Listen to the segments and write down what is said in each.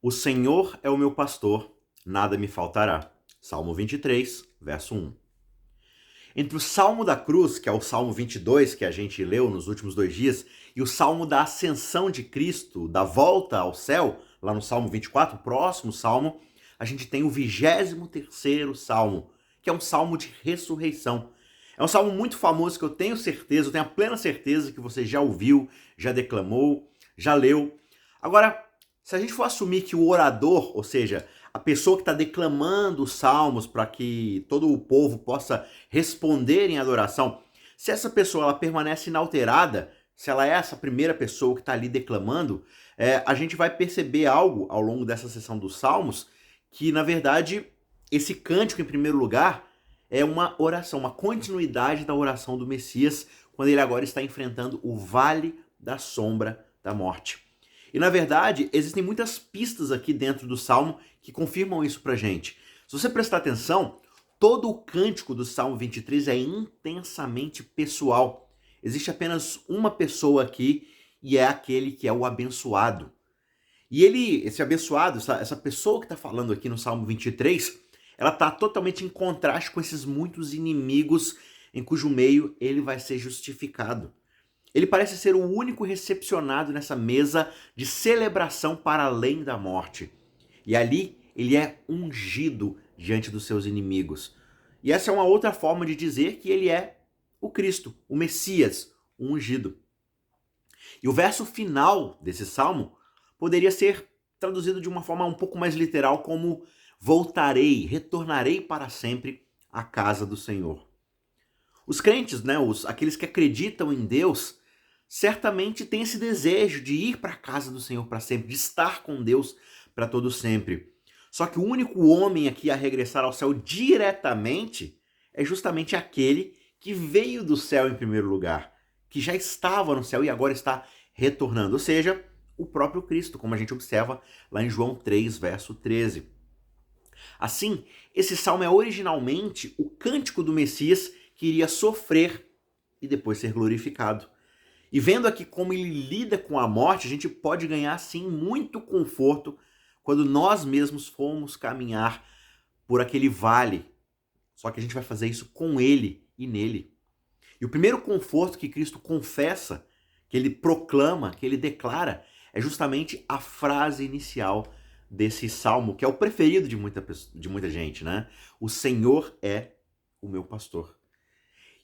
O Senhor é o meu pastor, nada me faltará. Salmo 23, verso 1. Entre o Salmo da Cruz, que é o Salmo 22, que a gente leu nos últimos 2 dias, e o Salmo da Ascensão de Cristo, da volta ao céu, lá no Salmo 24, o próximo Salmo, a gente tem o 23º Salmo, que é um Salmo de ressurreição. É um salmo muito famoso que eu tenho certeza, eu tenho a plena certeza que você já ouviu, já declamou, já leu. Agora, se a gente for assumir que o orador, ou seja, a pessoa que está declamando os salmos para que todo o povo possa responder em adoração, se essa pessoa ela permanece inalterada, se ela é essa primeira pessoa que está ali declamando, a gente vai perceber algo ao longo dessa sessão dos salmos, que na verdade esse cântico em primeiro lugar é uma oração, uma continuidade da oração do Messias, quando ele agora está enfrentando o vale da sombra da morte. E na verdade, existem muitas pistas aqui dentro do Salmo que confirmam isso pra gente. Se você prestar atenção, todo o cântico do Salmo 23 é intensamente pessoal. Existe apenas uma pessoa aqui e é aquele que é o abençoado. E ele, esse abençoado, essa pessoa que está falando aqui no Salmo 23, ela está totalmente em contraste com esses muitos inimigos em cujo meio ele vai ser justificado. Ele parece ser o único recepcionado nessa mesa de celebração para além da morte. E ali ele é ungido diante dos seus inimigos. E essa é uma outra forma de dizer que ele é o Cristo, o Messias, o ungido. E o verso final desse salmo poderia ser traduzido de uma forma um pouco mais literal como voltarei, retornarei para sempre à casa do Senhor. Os crentes, aqueles que acreditam em Deus, certamente têm esse desejo de ir para a casa do Senhor para sempre, de estar com Deus para todo sempre. Só que o único homem aqui a regressar ao céu diretamente é justamente aquele que veio do céu em primeiro lugar, que já estava no céu e agora está retornando, ou seja, o próprio Cristo, como a gente observa lá em João 3, verso 13. Assim, esse salmo é originalmente o cântico do Messias que iria sofrer e depois ser glorificado. E vendo aqui como ele lida com a morte, a gente pode ganhar sim muito conforto quando nós mesmos formos caminhar por aquele vale. Só que a gente vai fazer isso com ele e nele. E o primeiro conforto que Cristo confessa, que ele proclama, que ele declara, é justamente a frase inicial desse salmo, que é o preferido de muita gente, né? O Senhor é o meu pastor.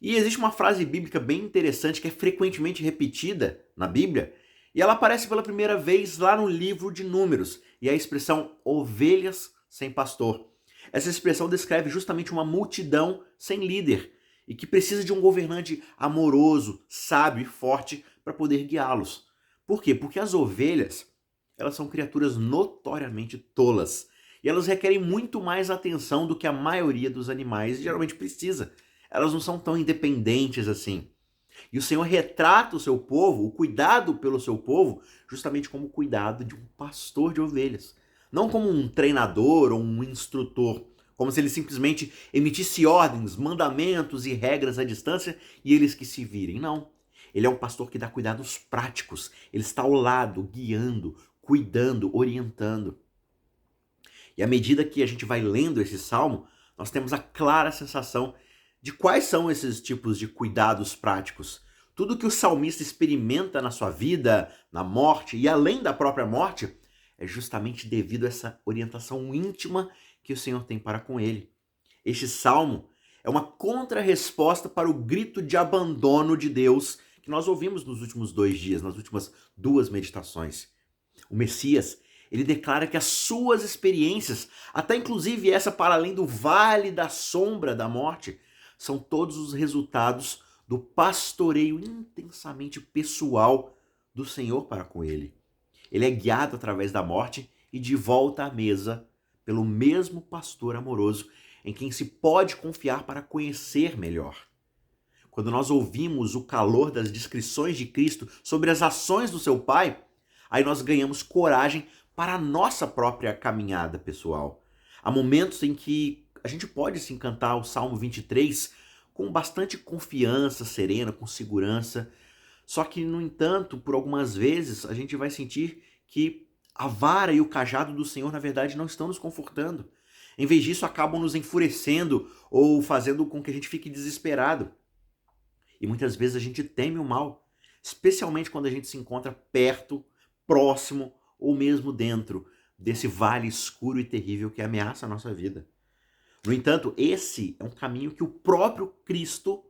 E existe uma frase bíblica bem interessante que é frequentemente repetida na Bíblia, e ela aparece pela primeira vez lá no livro de Números, e é a expressão ovelhas sem pastor. Essa expressão descreve justamente uma multidão sem líder, e que precisa de um governante amoroso, sábio e forte para poder guiá-los. Por quê? Porque as ovelhas, elas são criaturas notoriamente tolas, e elas requerem muito mais atenção do que a maioria dos animais geralmente precisa. Elas não são tão independentes assim. E o Senhor retrata o seu povo, o cuidado pelo seu povo, justamente como o cuidado de um pastor de ovelhas. Não como um treinador ou um instrutor, como se ele simplesmente emitisse ordens, mandamentos e regras à distância e eles que se virem. Não. Ele é um pastor que dá cuidados práticos. Ele está ao lado, guiando, cuidando, orientando. E à medida que a gente vai lendo esse salmo, nós temos a clara sensação de quais são esses tipos de cuidados práticos. Tudo que o salmista experimenta na sua vida, na morte e além da própria morte, é justamente devido a essa orientação íntima que o Senhor tem para com ele. Este salmo é uma contrarresposta para o grito de abandono de Deus que nós ouvimos nos últimos 2 dias, nas últimas 2 meditações. O Messias, ele declara que as suas experiências, até inclusive essa para além do vale da sombra da morte, são todos os resultados do pastoreio intensamente pessoal do Senhor para com ele. Ele é guiado através da morte e de volta à mesa pelo mesmo pastor amoroso em quem se pode confiar para conhecer melhor. Quando nós ouvimos o calor das descrições de Cristo sobre as ações do seu Pai, aí nós ganhamos coragem para a nossa própria caminhada pessoal. Há momentos em que a gente pode se encantar o Salmo 23 com bastante confiança, serena, com segurança. Só que, no entanto, por algumas vezes a gente vai sentir que A vara e o cajado do Senhor, na verdade, não estão nos confortando. Em vez disso, acabam nos enfurecendo ou fazendo com que a gente fique desesperado. E muitas vezes a gente teme o mal, especialmente quando a gente se encontra perto, próximo ou mesmo dentro desse vale escuro e terrível que ameaça a nossa vida. No entanto, esse é um caminho que o próprio Cristo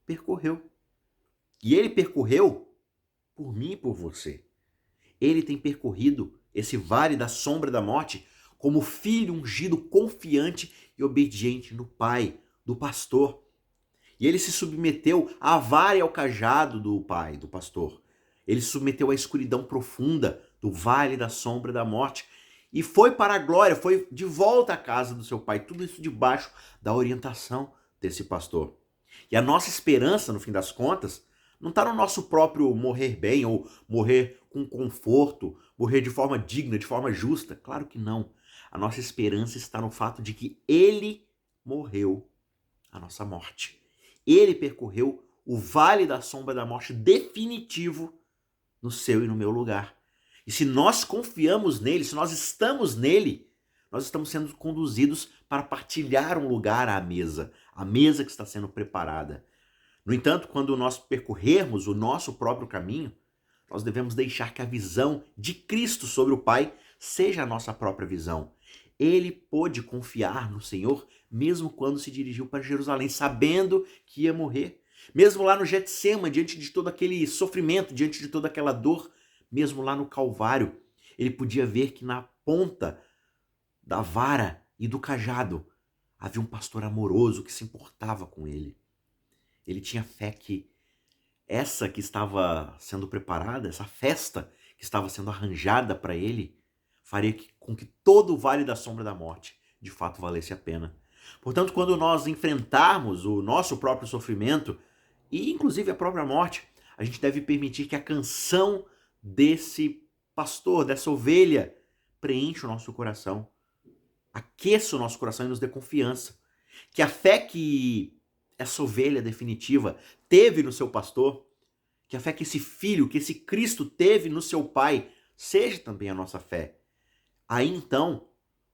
percorreu. E ele percorreu por mim e por você. Ele tem percorrido esse vale da sombra da morte como filho ungido, confiante e obediente no Pai, do pastor. E ele se submeteu à vara e ao cajado do pai, do pastor. Ele se submeteu à escuridão profunda do vale da sombra da morte e foi para a glória, foi de volta à casa do seu pai. Tudo isso debaixo da orientação desse pastor. E a nossa esperança, no fim das contas, não está no nosso próprio morrer bem ou morrer com conforto, morrer de forma digna, de forma justa. Claro que não. A nossa esperança está no fato de que ele morreu a nossa morte. Ele percorreu o vale da sombra da morte definitivo no seu e no meu lugar. E se nós confiamos nele, se nós estamos nele, nós estamos sendo conduzidos para partilhar um lugar à mesa, a mesa que está sendo preparada. No entanto, quando nós percorrermos o nosso próprio caminho, nós devemos deixar que a visão de Cristo sobre o Pai seja a nossa própria visão. Ele pôde confiar no Senhor mesmo quando se dirigiu para Jerusalém, sabendo que ia morrer. Mesmo lá no Getsema, diante de todo aquele sofrimento, diante de toda aquela dor, mesmo lá no Calvário, ele podia ver que na ponta da vara e do cajado havia um pastor amoroso que se importava com ele. Ele tinha fé que essa que estava sendo preparada, essa festa que estava sendo arranjada para ele, faria com que todo o vale da sombra da morte de fato valesse a pena. Portanto, quando nós enfrentarmos o nosso próprio sofrimento e inclusive a própria morte, a gente deve permitir que a canção desse pastor, dessa ovelha, preencha o nosso coração, aqueça o nosso coração e nos dê confiança. Que a fé que essa ovelha definitiva teve no seu pastor, que a fé que esse filho, que esse Cristo teve no seu Pai, seja também a nossa fé. Aí então,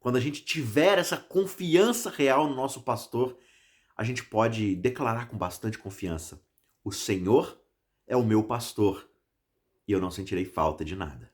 quando a gente tiver essa confiança real no nosso pastor, a gente pode declarar com bastante confiança: o Senhor é o meu pastor e eu não sentirei falta de nada.